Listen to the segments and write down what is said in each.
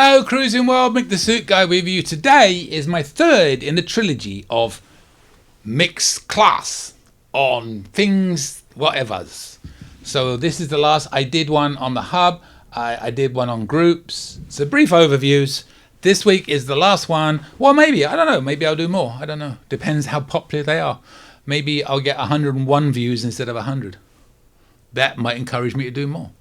Hello Cruising World, Mick the Suit Guy with you. Today is my third in the trilogy of Mick's class on things whatevers. So this is the last. I did one on the hub, I did one on groups. So brief overviews. This week is the last one. Well, maybe, I don't know, maybe I'll do more. I don't know, depends how popular they are. Maybe I'll get 101 views instead of 100. That might encourage me to do more.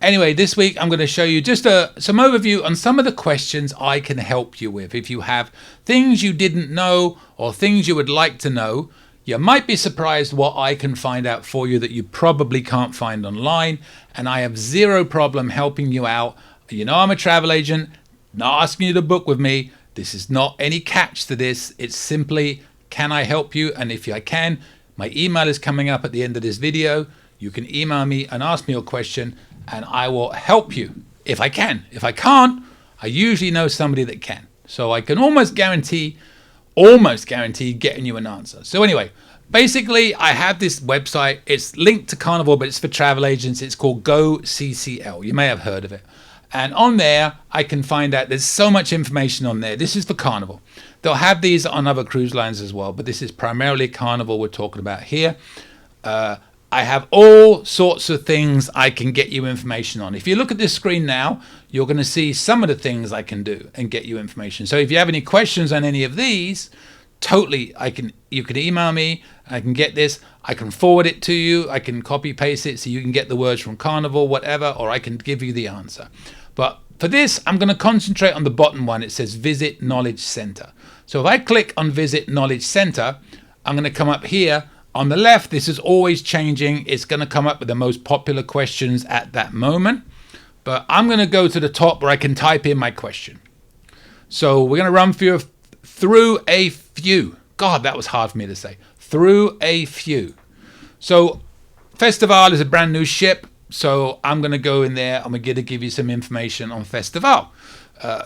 Anyway, this week I'm going to show you just some overview on some of the questions I can help you with. If you have things you didn't know or things you would like to know, you might be surprised what I can find out for you that you probably can't find online. And I have zero problem helping you out. You know, I'm a travel agent, not asking you to book with me. This is not any catch to this. It's simply, can I help you? And if I can, my email is coming up at the end of this video. You can email me and ask me your question, and I will help you if I can. If I can't, I usually know somebody that can. So I can almost guarantee getting you an answer. So anyway, basically I have this website. It's linked to Carnival, but it's for travel agents. It's called GoCCL. You may have heard of it. And on there, I can find out there's so much information on there. This is for Carnival. They'll have these on other cruise lines as well, but this is primarily Carnival we're talking about here. I have all sorts of things I can get you information on. If you look at this screen now, you're going to see some of the things I can do and get you information. So if you have any questions on any of these, totally, you can email me. I can get this. I can forward it to you. I can copy paste it so you can get the words from Carnival, whatever, or I can give you the answer. But for this, I'm going to concentrate on the bottom one. It says Visit Knowledge Center. So if I click on Visit Knowledge Center, I'm going to come up here. On the left, this is always changing. It's going to come up with the most popular questions at that moment. But I'm going to go to the top where I can type in my question. So we're going to run through a few. God, that was hard for me to say. Through a few. So Festival is a brand new ship. So I'm going to go in there. I'm going to give you some information on Festival.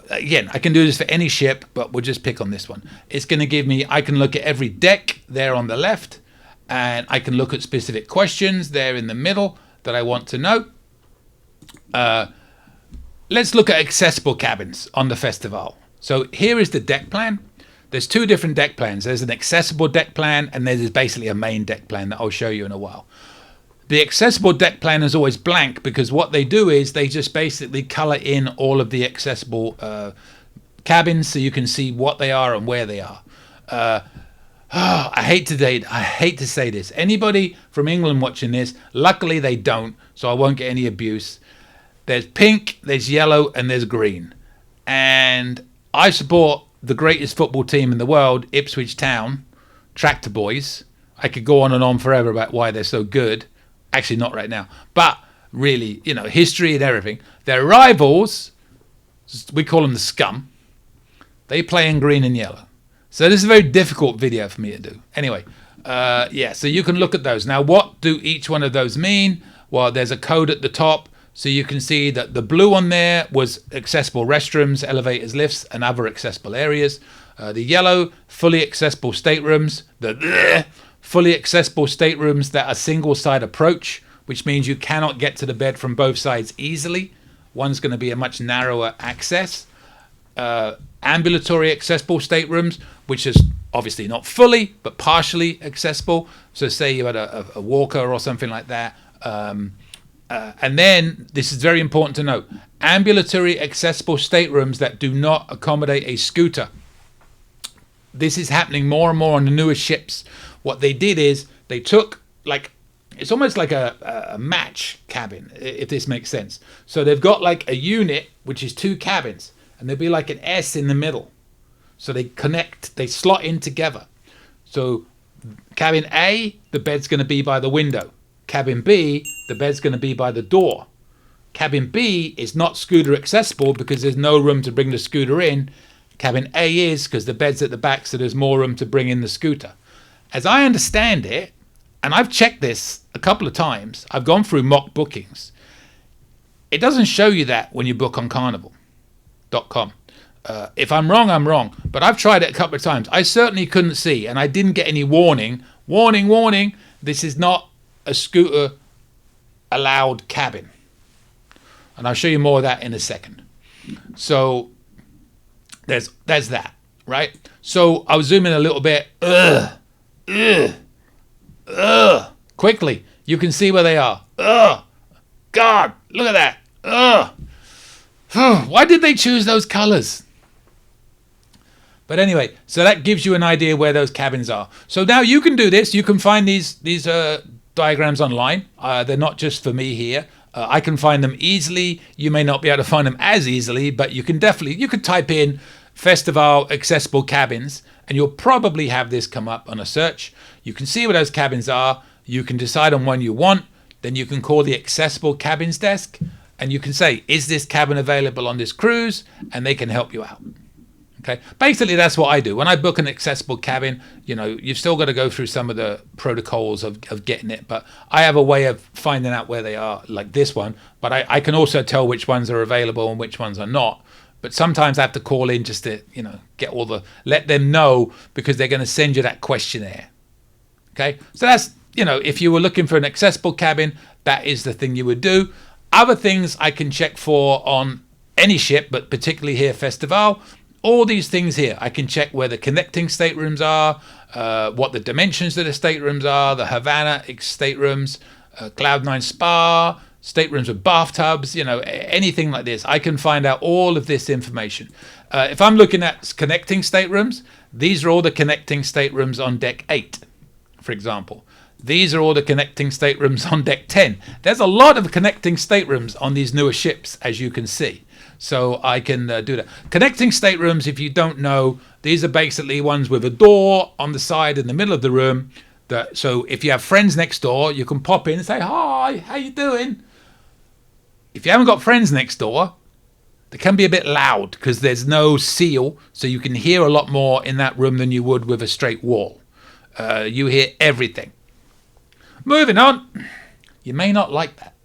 Again, I can do this for any ship, but we'll just pick on this one. It's going to give me, I can look at every deck there on the left. And I can look at specific questions there in the middle that I want to know. Let's look at accessible cabins on the Festival. So here is the deck plan. There's two different deck plans. There's an accessible deck plan, and there's basically a main deck plan that I'll show you in a while. The accessible deck plan is always blank because what they do is they just basically color in all of the accessible cabins so you can see what they are and where they are. I hate to say this. Anybody from England watching this, luckily they don't, so I won't get any abuse. There's pink, there's yellow, and there's green. And I support the greatest football team in the world, Ipswich Town, Tractor Boys. I could go on and on forever about why they're so good. Actually, not right now. But really, you know, history and everything. Their rivals, we call them the scum. They play in green and yellow. So this is a very difficult video for me to do. Anyway, yeah, so you can look at those. Now, what do each one of those mean? Well, there's a code at the top. So you can see that the blue on there was accessible restrooms, elevators, lifts, and other accessible areas. The yellow, fully accessible staterooms. The fully accessible staterooms that are single-side approach, which means you cannot get to the bed from both sides easily. One's going to be a much narrower access. Ambulatory accessible staterooms, which is obviously not fully but partially accessible. So say you had a walker or something like that. And then this is very important to note: ambulatory accessible staterooms that do not accommodate a scooter. This is happening more and more on the newer ships. What they did is they took, like, it's almost like a match cabin, if this makes sense. So they've got like a unit which is two cabins, and there'll be like an S in the middle. So they connect, they slot in together. So cabin A, the bed's going to be by the window. Cabin B, the bed's going to be by the door. Cabin B is not scooter accessible because there's no room to bring the scooter in. Cabin A is, because the bed's at the back, so there's more room to bring in the scooter. As I understand it, and I've checked this a couple of times, I've gone through mock bookings. It doesn't show you that when you book on Carnival.com. If I'm wrong, I'm wrong. But I've tried it a couple of times. I certainly couldn't see, and I didn't get any warning. Warning, this is not a scooter allowed cabin. And I'll show you more of that in a second. So there's that, right? So I'll zoom in a little bit. Quickly, you can see where they are. God, look at that. Why did they choose those colors? But anyway, so that gives you an idea where those cabins are. So now you can do this. You can find these diagrams online. They're not just for me here. I can find them easily. You may not be able to find them as easily, but you could type in Festival accessible cabins and you'll probably have this come up on a search. You can see where those cabins are. You can decide on one you want. Then you can call the accessible cabins desk and you can say, is this cabin available on this cruise? And they can help you out. Okay. Basically, that's what I do. When I book an accessible cabin, you've still got to go through some of the protocols of getting it. But I have a way of finding out where they are, like this one. But I can also tell which ones are available and which ones are not. But sometimes I have to call in just to, let them know because they're going to send you that questionnaire. Okay. So that's, if you were looking for an accessible cabin, that is the thing you would do. Other things I can check for on any ship, but particularly here, Festival. All these things here, I can check where the connecting staterooms are, what the dimensions of the staterooms are, the Havana staterooms, Cloud9 Spa, staterooms with bathtubs, anything like this. I can find out all of this information. If I'm looking at connecting staterooms, these are all the connecting staterooms on deck 8, for example. These are all the connecting staterooms on deck 10. There's a lot of connecting staterooms on these newer ships, as you can see. So I can do that. Connecting staterooms, if you don't know, these are basically ones with a door on the side in the middle of the room. So if you have friends next door, you can pop in and say, hi, how you doing? If you haven't got friends next door, they can be a bit loud because there's no seal. So you can hear a lot more in that room than you would with a straight wall. You hear everything. Moving on. You may not like that.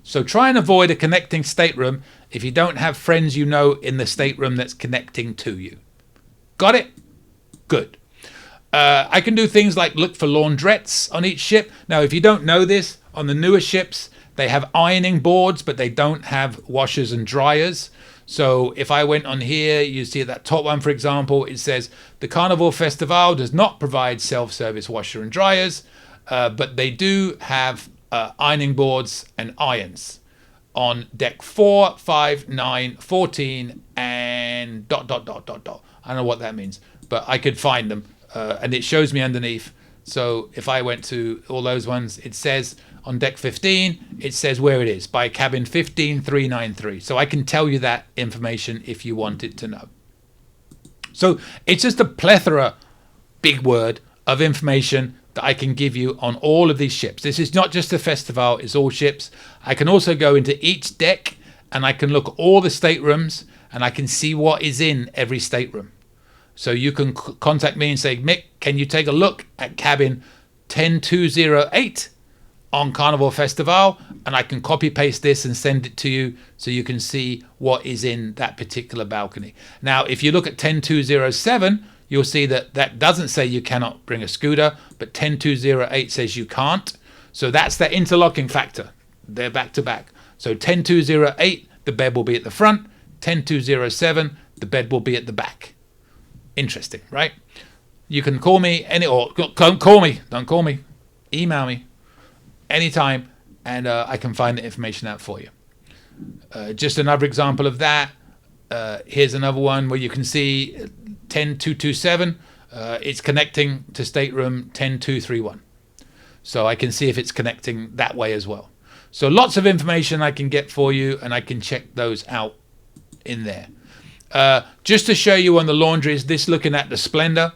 So try and avoid a connecting stateroom if you don't have friends in the stateroom that's connecting to you. Got it? Good. I can do things like look for laundrettes on each ship. Now, if you don't know this, on the newer ships, they have ironing boards, but they don't have washers and dryers. So if I went on here, you see that top one, for example, it says the Carnival Festival does not provide self-service washer and dryers, but they do have ironing boards and irons on deck 4, 5, 9, 14, and ... I don't know what that means, but I could find them, and it shows me underneath. So if I went to all those ones, it says on deck 15, it says where it is, by cabin 15393. So I can tell you that information if you wanted to know. So it's just a plethora, big word, of information that I can give you on all of these ships. This is not just a festival, it's all ships. I can also go into each deck and I can look at all the staterooms and I can see what is in every stateroom. So you can contact me and say, Mick, can you take a look at cabin 10208 on Carnival Festival? And I can copy paste this and send it to you so you can see what is in that particular balcony. Now, if you look at 10207, you'll see that that doesn't say you cannot bring a scooter, but 10208 says you can't. So that's the interlocking factor. They're back to back. So 10208, the bed will be at the front. 10207, the bed will be at the back. Interesting, right? You can call me don't call me, email me anytime, and I can find the information out for you. Just another example of that. Here's another one where you can see 10227. It's connecting to stateroom 10231. So I can see if it's connecting that way as well. So lots of information I can get for you, and I can check those out in there. Just to show you on the laundries, this looking at the Splendor,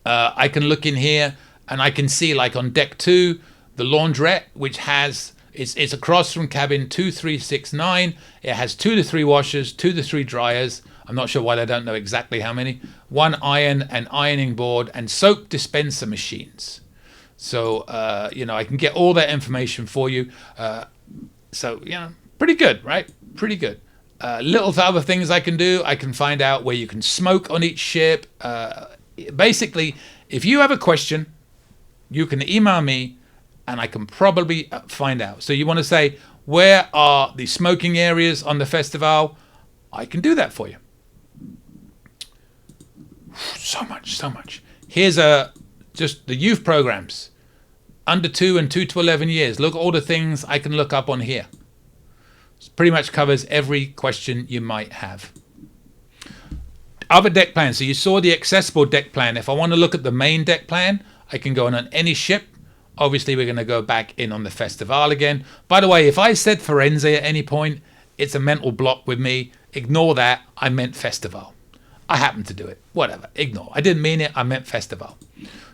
I can look in here and I can see, like on deck 2, the laundrette, which has it's across from cabin 2369. It has 2 to 3 washers, 2 to 3 dryers. I'm not sure why they don't know exactly how many. 1 iron and ironing board and soap dispenser machines. So I can get all that information for you. So pretty good, right? Pretty good. Little other things I can do. I can find out where you can smoke on each ship. Basically, if you have a question, you can email me and I can probably find out. So you want to say, where are the smoking areas on the festival? I can do that for you. So much. Here's just the youth programs, under 2 and 2 to 11 years. Look at all the things I can look up on here. It pretty much covers every question you might have. Other deck plans. So you saw the accessible deck plan. If I want to look at the main deck plan, I can go on any ship. Obviously, we're going to go back in on the Festival again. By the way, if I said Firenze at any point, it's a mental block with me. Ignore that. I meant Festival. I happened to do it. Whatever. Ignore. I didn't mean it. I meant Festival.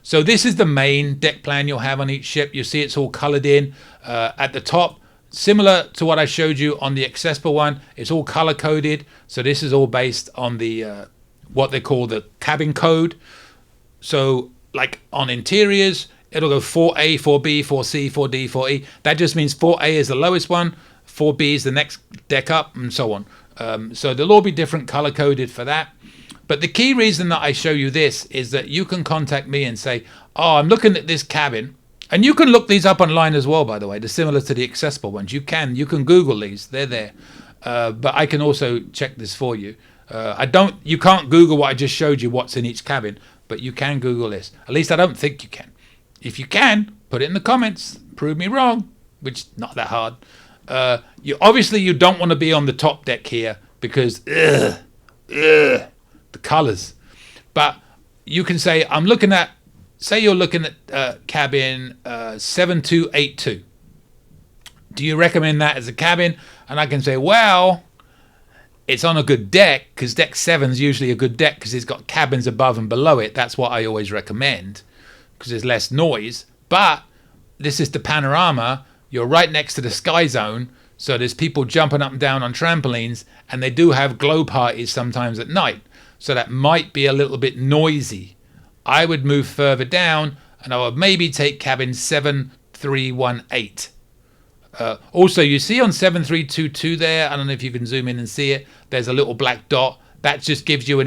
So this is the main deck plan you'll have on each ship. You see it's all colored in at the top. Similar to what I showed you on the accessible one. It's all color coded. So this is all based on the what they call the cabin code. So like on interiors, it'll go 4A, 4B, 4C, 4D, 4E. That just means 4A is the lowest one, 4B is the next deck up, and so on. So they'll all be different color coded for that. But the key reason that I show you this is that you can contact me and say, oh, I'm looking at this cabin. And you can look these up online as well, by the way. They're similar to the accessible ones. You can Google these. They're there. But I can also check this for you. You can't Google what I just showed you, what's in each cabin, but you can Google this. At least I don't think you can. If you can, put it in the comments. Prove me wrong, which is not that hard. You don't want to be on the top deck here because the colors. But you can say, you're looking at cabin 7282. Do you recommend that as a cabin? And I can say, well, it's on a good deck because deck 7 is usually a good deck because it's got cabins above and below it. That's what I always recommend because there's less noise. But this is the panorama. You're right next to the sky zone. So there's people jumping up and down on trampolines, and they do have glow parties sometimes at night. So that might be a little bit noisy. I would move further down and I would maybe take cabin 7318. Also, you see on 7322 there, I don't know if you can zoom in and see it, there's a little black dot. That just gives you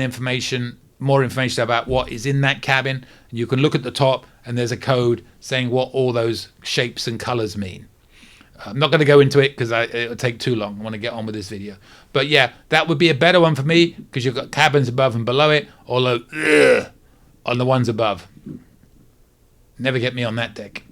more information about what is in that cabin. And you can look at the top and there's a code saying what all those shapes and colors mean. I'm not going to go into it because it'll take too long. I want to get on with this video. But yeah, that would be a better one for me because you've got cabins above and below it, although on the ones above. Never get me on that deck.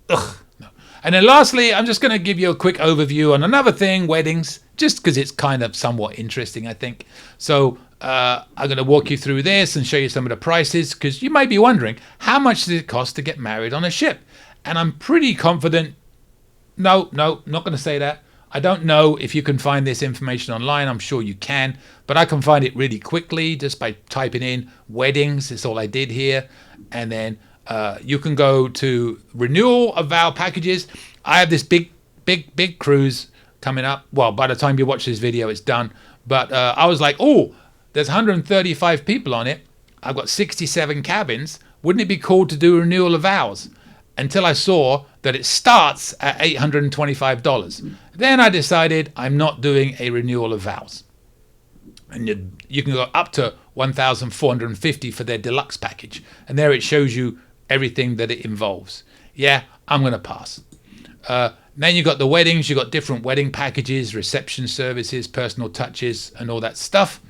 Ugh. No. And then lastly, I'm just going to give you a quick overview on another thing, weddings, just because it's kind of somewhat interesting, I think. So I'm going to walk you through this and show you some of the prices because you might be wondering, how much does it cost to get married on a ship? And I'm pretty confident. No, not going to say that. I don't know if you can find this information online. I'm sure you can, but I can find it really quickly just by typing in weddings. That's all I did here. And then you can go to renewal of vow packages. I have this big cruise coming up. Well, by the time you watch this video, it's done. But I was like, oh, there's 135 people on it. I've got 67 cabins. Wouldn't it be cool to do a renewal of vows? Until I saw that it starts at $825. Then I decided I'm not doing a renewal of vows. And you can go up to $1,450 for their deluxe package. And there it shows you everything that it involves. Yeah, I'm going to pass. Then you've got the weddings. You've got different wedding packages, reception services, personal touches, and all that stuff.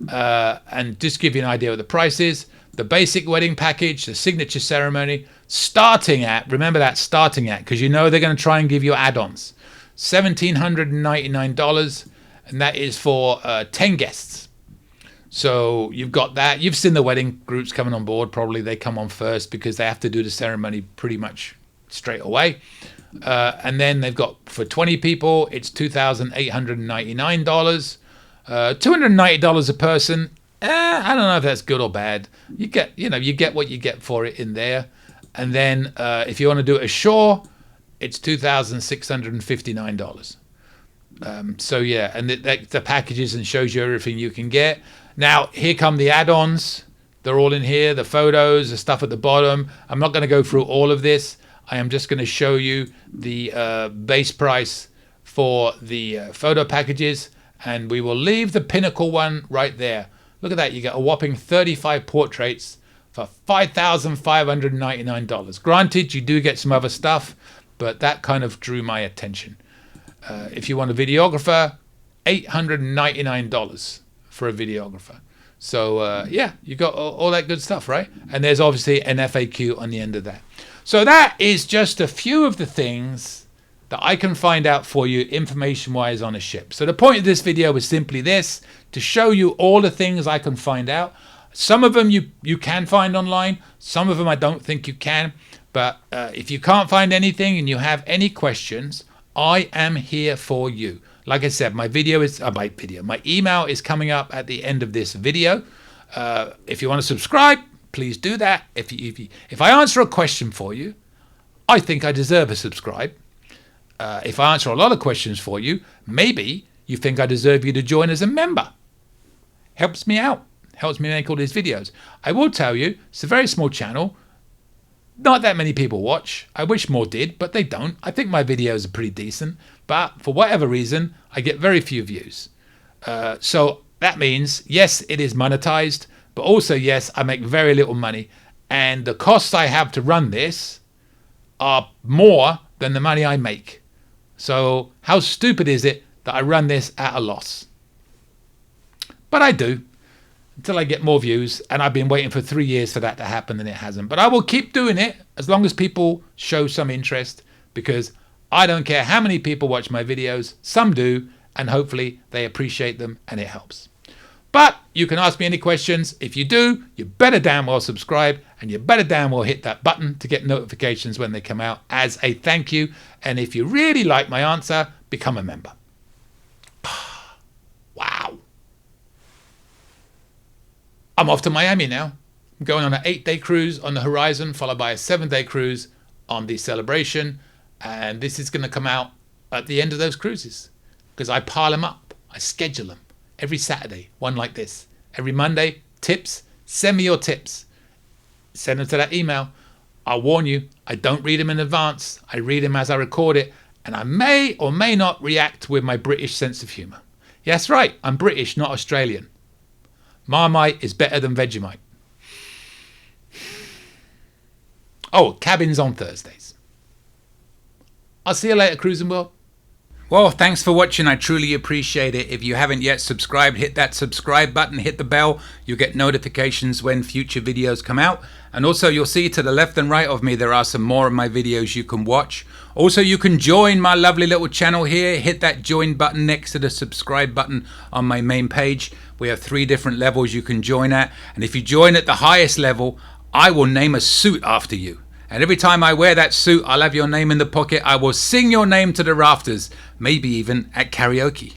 And just give you an idea of the prices. The basic wedding package, the signature ceremony, starting at because you know they're going to try and give you add-ons, $1,799, and that is for 10 guests. So you've got that. You've seen the wedding groups coming on board. Probably they come on first because they have to do the ceremony pretty much straight away. And then they've got for 20 people, it's $2,899, $290 a person. I don't know if that's good or bad. You get what you get for it in there. And then if you want to do it ashore, it's $2,659. So yeah, and the packages and shows you everything you can get. Now here come the add-ons. They're all in here. The photos, the stuff at the bottom. I'm not going to go through all of this. I am just going to show you the base price for the photo packages, and we will leave the pinnacle one right there. Look at that. You get a whopping 35 portraits for $5,599. Granted, you do get some other stuff, but that kind of drew my attention. If you want a videographer, $899 for a videographer. So yeah, you got all that good stuff, right? And there's obviously an FAQ on the end of that. So that is just a few of the things that I can find out for you information-wise on a ship. So the point of this video was simply this, to show you all the things I can find out. Some of them you can find online, some of them I don't think you can. But if you can't find anything and you have any questions, I am here for you. Like I said, my email is coming up at the end of this video. If you want to subscribe, please do that. If I answer a question for you, I think I deserve a subscribe. If I answer a lot of questions for you, maybe you think I deserve you to join as a member. Helps me out. Helps me make all these videos. I will tell you, it's a very small channel. Not that many people watch. I wish more did, but they don't. I think my videos are pretty decent, but for whatever reason, I get very few views. So that means, yes, it is monetized, but also, yes, I make very little money. And the costs I have to run this are more than the money I make. So how stupid is it that I run this at a loss? But I do, until I get more views, and I've been waiting for 3 years for that to happen, and it hasn't. But I will keep doing it as long as people show some interest, because I don't care how many people watch my videos. Some do, and hopefully they appreciate them and it helps. But you can ask me any questions. If you do, you better damn well subscribe, and you better damn well hit that button to get notifications when they come out as a thank you. And if you really like my answer, become a member. Wow. I'm off to Miami now. I'm going on an 8-day cruise on the Horizon, followed by a 7-day cruise on the Celebration. And this is going to come out at the end of those cruises, because I pile them up. I schedule them every Saturday, one like this. Every Monday, tips. Send me your tips. Send them to that email. I'll warn you, I don't read them in advance. I read them as I record it. And I may or may not react with my British sense of humour. Yeah, that's right. I'm British, not Australian. Marmite is better than Vegemite. Oh, cabins on Thursdays. I'll see you later, Cruising World. Well, thanks for watching. I truly appreciate it. If you haven't yet subscribed, hit that subscribe button, hit the bell. You'll get notifications when future videos come out. And also, you'll see to the left and right of me, there are some more of my videos you can watch. Also, you can join my lovely little channel here. Hit that join button next to the subscribe button on my main page. We have 3 different levels you can join at. And if you join at the highest level, I will name a suit after you. And every time I wear that suit, I'll have your name in the pocket. I will sing your name to the rafters, maybe even at karaoke.